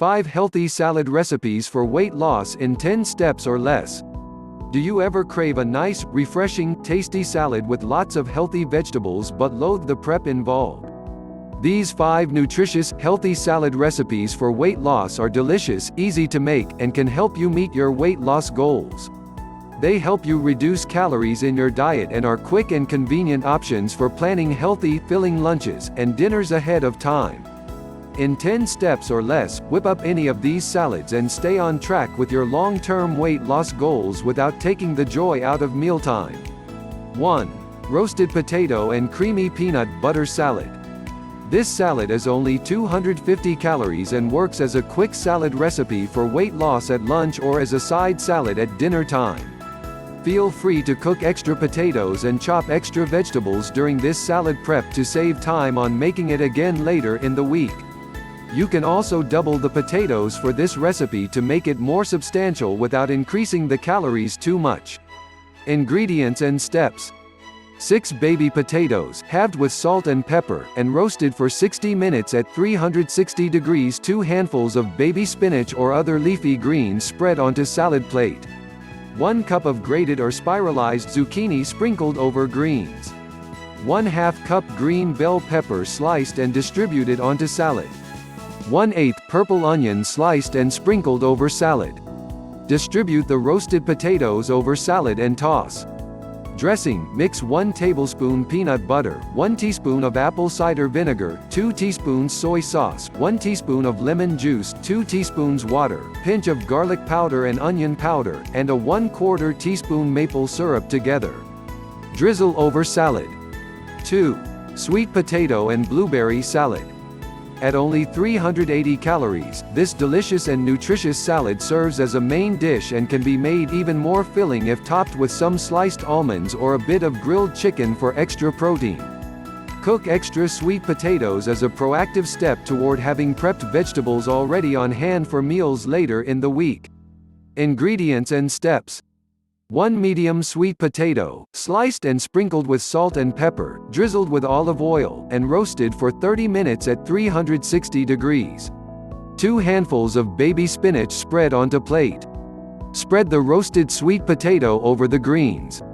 5 healthy salad recipes for weight loss in 10 steps or less. Do you ever crave a nice, refreshing, tasty salad with lots of healthy vegetables but loathe the prep involved? These 5 nutritious, healthy salad recipes for weight loss are delicious, easy to make, and can help you meet your weight loss goals. They help you reduce calories in your diet and are quick and convenient options for planning healthy, filling lunches and dinners ahead of time. In 10 steps or less, whip up any of these salads and stay on track with your long-term weight loss goals without taking the joy out of mealtime. 1. Roasted potato and creamy peanut butter salad. This salad is only 250 calories and works as a quick salad recipe for weight loss at lunch or as a side salad at dinner time. Feel free to cook extra potatoes and chop extra vegetables during this salad prep to save time on making it again later in the week. You can also double the potatoes for this recipe to make it more substantial without increasing the calories too much. Ingredients and steps. 6 baby potatoes, halved with salt and pepper, and roasted for 60 minutes at 360 degrees. 2 handfuls of baby spinach or other leafy greens spread onto salad plate. 1 cup of grated or spiralized zucchini sprinkled over greens. 1/2 cup green bell pepper sliced and distributed onto salad. 1/8 purple onion sliced and sprinkled over salad. Distribute the roasted potatoes over salad and toss. Dressing: mix 1 tablespoon peanut butter, 1 teaspoon of apple cider vinegar, 2 teaspoons soy sauce, 1 teaspoon of lemon juice, 2 teaspoons water, pinch of garlic powder and onion powder, and a 1/4 teaspoon maple syrup together. Drizzle over salad. 2. Sweet potato and blueberry salad. At only 380 calories, this delicious and nutritious salad serves as a main dish and can be made even more filling if topped with some sliced almonds or a bit of grilled chicken for extra protein. Cook extra sweet potatoes as a proactive step toward having prepped vegetables already on hand for meals later in the week. Ingredients and steps. 1 medium sweet potato, sliced and sprinkled with salt and pepper, drizzled with olive oil, and roasted for 30 minutes at 360 degrees. 2 handfuls of baby spinach spread onto plate. Spread the roasted sweet potato over the greens.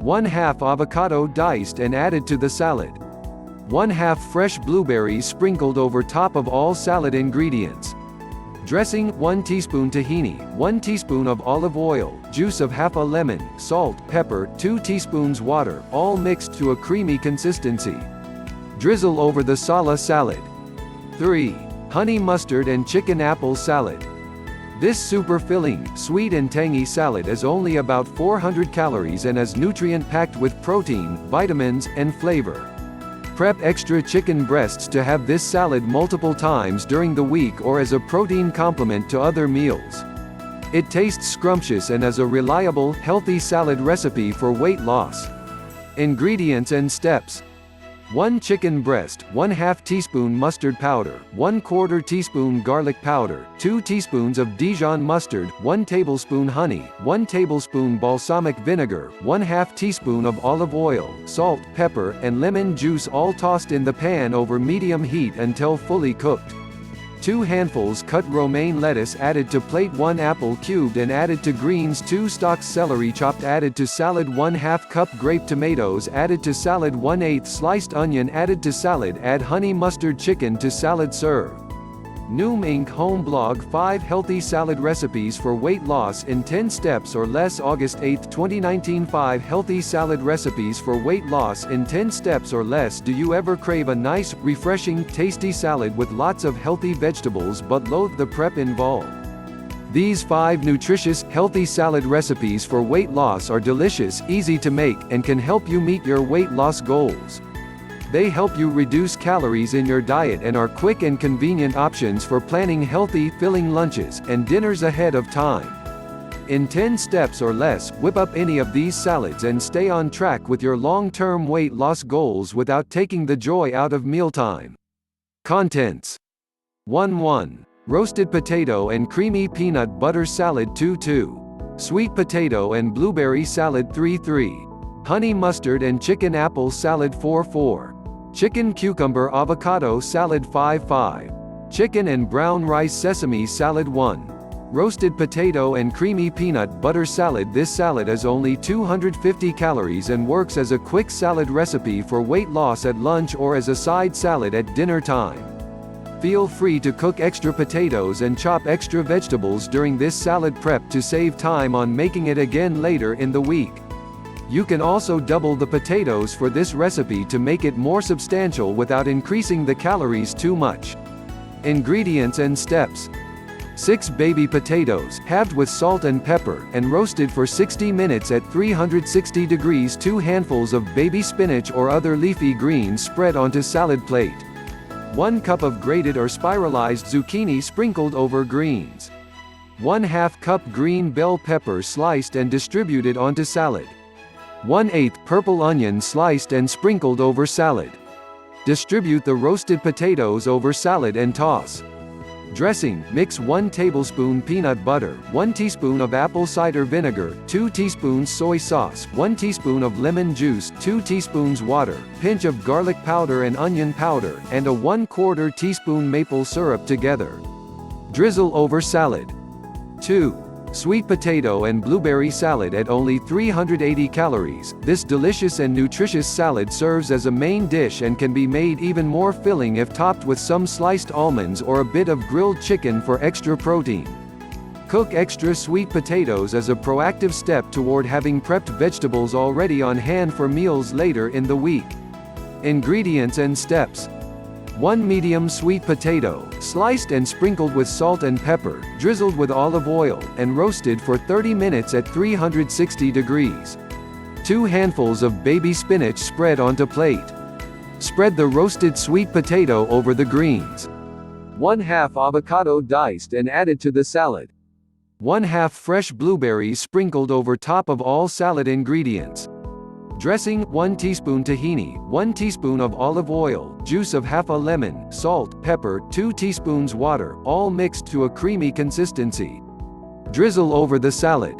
1/2 avocado diced and added to the salad. 1/2 fresh blueberries sprinkled over top of all salad ingredients. Dressing: 1 teaspoon tahini, 1 teaspoon of olive oil, juice of half a lemon, salt, pepper, 2 teaspoons water, all mixed to a creamy consistency. Drizzle over the salad. 3. Honey mustard and chicken apple salad. This super filling, sweet and tangy salad is only about 400 calories and is nutrient-packed with protein, vitamins, and flavor. Prep extra chicken breasts to have this salad multiple times during the week or as a protein complement to other meals. It tastes scrumptious and is a reliable, healthy salad recipe for weight loss. Ingredients and steps. 1 chicken breast, 1/2 teaspoon mustard powder, 1/4 teaspoon garlic powder, 2 teaspoons of Dijon mustard, 1 tablespoon honey, 1 tablespoon balsamic vinegar, 1/2 teaspoon of olive oil, salt, pepper, and lemon juice, all tossed in the pan over medium heat until fully cooked. 2 handfuls cut romaine lettuce added to plate. 1 apple cubed and added to greens. 2 stalks celery chopped added to salad. 1/2 cup grape tomatoes added to salad. 1/8 sliced onion added to salad. Add honey mustard chicken to salad. Serve. Noom Inc. Home Blog: 5 healthy salad recipes for weight loss in 10 steps or less. August 8, 2019. 5 healthy salad recipes for weight loss in 10 steps or less. Do you ever crave a nice, refreshing, tasty salad with lots of healthy vegetables but loathe the prep involved? These 5 nutritious, healthy salad recipes for weight loss are delicious, easy to make, and can help you meet your weight loss goals. They help you reduce calories in your diet and are quick and convenient options for planning healthy, filling lunches and dinners ahead of time. In 10 steps or less, whip up any of these salads and stay on track with your long-term weight loss goals without taking the joy out of mealtime. Contents. 1. Roasted potato and creamy peanut butter salad. 2. Sweet potato and blueberry salad. 3. Honey mustard and chicken apple salad. 4. Chicken cucumber avocado salad. 5. Chicken and brown rice sesame salad 1. Roasted potato and creamy peanut butter salad. This salad is only 250 calories and works as a quick salad recipe for weight loss at lunch or as a side salad at dinner time. Feel free to cook extra potatoes and chop extra vegetables during this salad prep to save time on making it again later in the week. You can also double the potatoes for this recipe to make it more substantial without increasing the calories too much. Ingredients and steps. 6 baby potatoes, halved with salt and pepper, and roasted for 60 minutes at 360 degrees. 2 handfuls of baby spinach or other leafy greens spread onto salad plate. 1 cup of grated or spiralized zucchini sprinkled over greens. 1/2 cup green bell pepper sliced and distributed onto salad. 1/8 purple onion sliced and sprinkled over salad. Distribute the roasted potatoes over salad and toss. Dressing, mix 1 tablespoon peanut butter, 1 teaspoon of apple cider vinegar, 2 teaspoons soy sauce, 1 teaspoon of lemon juice, 2 teaspoons water, pinch of garlic powder and onion powder, and a 1/4 teaspoon maple syrup together. Drizzle over salad. 2. Sweet potato and blueberry salad at only 380 calories. This delicious and nutritious salad serves as a main dish and can be made even more filling if topped with some sliced almonds or a bit of grilled chicken for extra protein. Cook extra sweet potatoes as a proactive step toward having prepped vegetables already on hand for meals later in the week. Ingredients and steps. 1 medium sweet potato, sliced and sprinkled with salt and pepper, drizzled with olive oil, and roasted for 30 minutes at 360 degrees. 2 handfuls of baby spinach spread onto plate. Spread the roasted sweet potato over the greens. 1/2 avocado diced and added to the salad. 1/2 fresh blueberries sprinkled over top of all salad ingredients. Dressing, 1 teaspoon tahini, 1 teaspoon of olive oil, juice of half a lemon, salt, pepper, 2 teaspoons water, all mixed to a creamy consistency. Drizzle over the salad.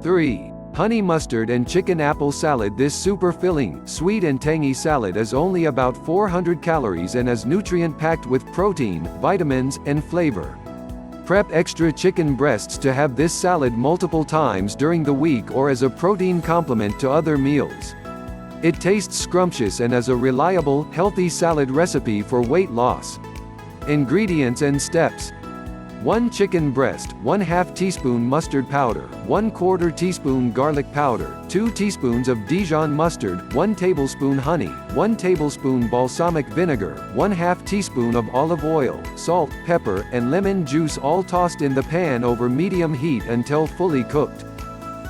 3. Honey mustard and chicken apple salad. This super filling, sweet and tangy salad is only about 400 calories and is nutrient-packed with protein, vitamins, and flavor. Prep extra chicken breasts to have this salad multiple times during the week or as a protein complement to other meals. It tastes scrumptious and is a reliable, healthy salad recipe for weight loss. Ingredients and steps. 1 chicken breast, 1/2 teaspoon mustard powder, 1/4 teaspoon garlic powder, 2 teaspoons of Dijon mustard, 1 tablespoon honey, 1 tablespoon balsamic vinegar, 1/2 teaspoon of olive oil, salt, pepper, and lemon juice, all tossed in the pan over medium heat until fully cooked.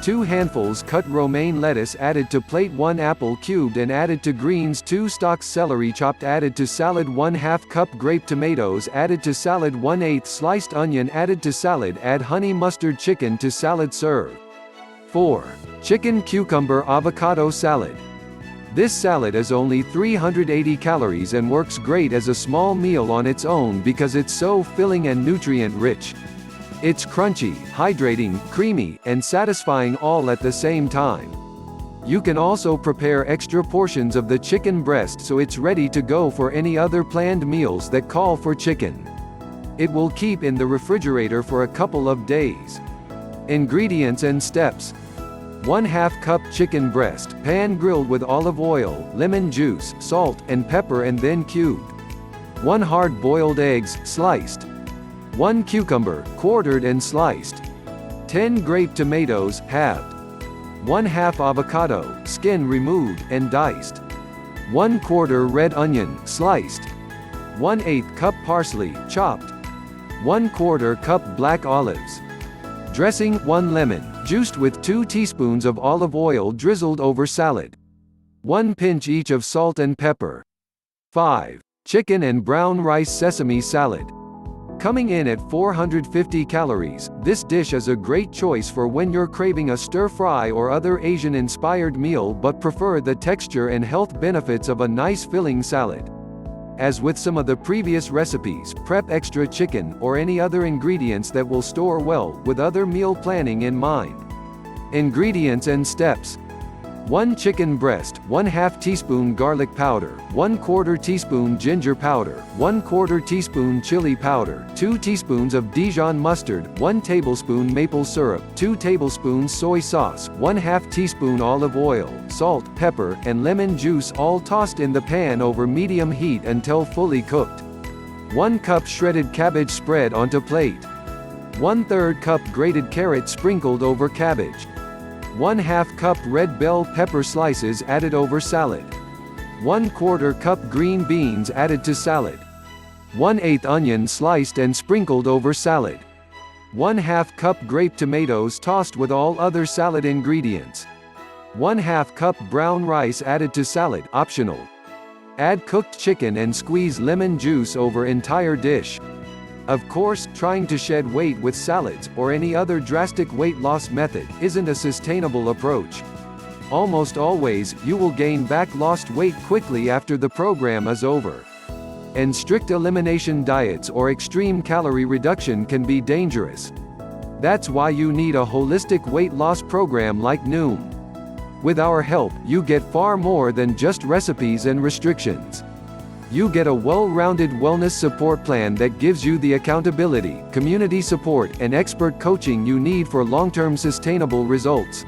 2 handfuls cut romaine lettuce added to plate. 1 apple cubed and added to greens. 2 stalks celery chopped added to salad. 1/2 cup grape tomatoes added to salad. 1/8 sliced onion added to salad. Add honey mustard chicken to salad. Serve. 4. Chicken cucumber avocado salad. This salad is only 380 calories and works great as a small meal on its own because it's so filling and nutrient-rich. It's crunchy, hydrating, creamy, and satisfying all at the same time. You can also prepare extra portions of the chicken breast so it's ready to go for any other planned meals that call for chicken. It will keep in the refrigerator for a couple of days. Ingredients and steps. 1/2 cup chicken breast, pan grilled with olive oil, lemon juice, salt, and pepper and then cubed. 1 hard-boiled eggs, sliced. 1 cucumber, quartered and sliced. 10 grape tomatoes, halved. 1/2 avocado, skin removed, and diced. 1/4 red onion, sliced. 1/8 cup parsley, chopped. 1/4 cup black olives. Dressing, 1 lemon, juiced with 2 teaspoons of olive oil drizzled over salad. 1 pinch each of salt and pepper. 5. Chicken and brown rice sesame salad. Coming in at 450 calories, this dish is a great choice for when you're craving a stir-fry or other Asian-inspired meal but prefer the texture and health benefits of a nice filling salad. As with some of the previous recipes, prep extra chicken or any other ingredients that will store well, with other meal planning in mind. Ingredients and steps. 1 chicken breast, 1/2 teaspoon garlic powder, 1/4 teaspoon ginger powder, 1/4 teaspoon chili powder, 2 teaspoons of Dijon mustard, 1 tablespoon maple syrup, 2 tablespoons soy sauce, 1/2 teaspoon olive oil, salt, pepper, and lemon juice, all tossed in the pan over medium heat until fully cooked. 1 cup shredded cabbage spread onto plate. 1/3 cup grated carrot sprinkled over cabbage. 1/2 cup red bell pepper slices added over salad. 1/4 cup green beans added to salad. 1/8 onion sliced and sprinkled over salad. 1/2 cup grape tomatoes tossed with all other salad ingredients. 1/2 cup brown rice added to salad, optional. Add cooked chicken and squeeze lemon juice over entire dish. Of course, trying to shed weight with salads, or any other drastic weight loss method, isn't a sustainable approach. Almost always, you will gain back lost weight quickly after the program is over. And strict elimination diets or extreme calorie reduction can be dangerous. That's why you need a holistic weight loss program like Noom. With our help, you get far more than just recipes and restrictions. You get a well-rounded wellness support plan that gives you the accountability, community support, and expert coaching you need for long-term sustainable results.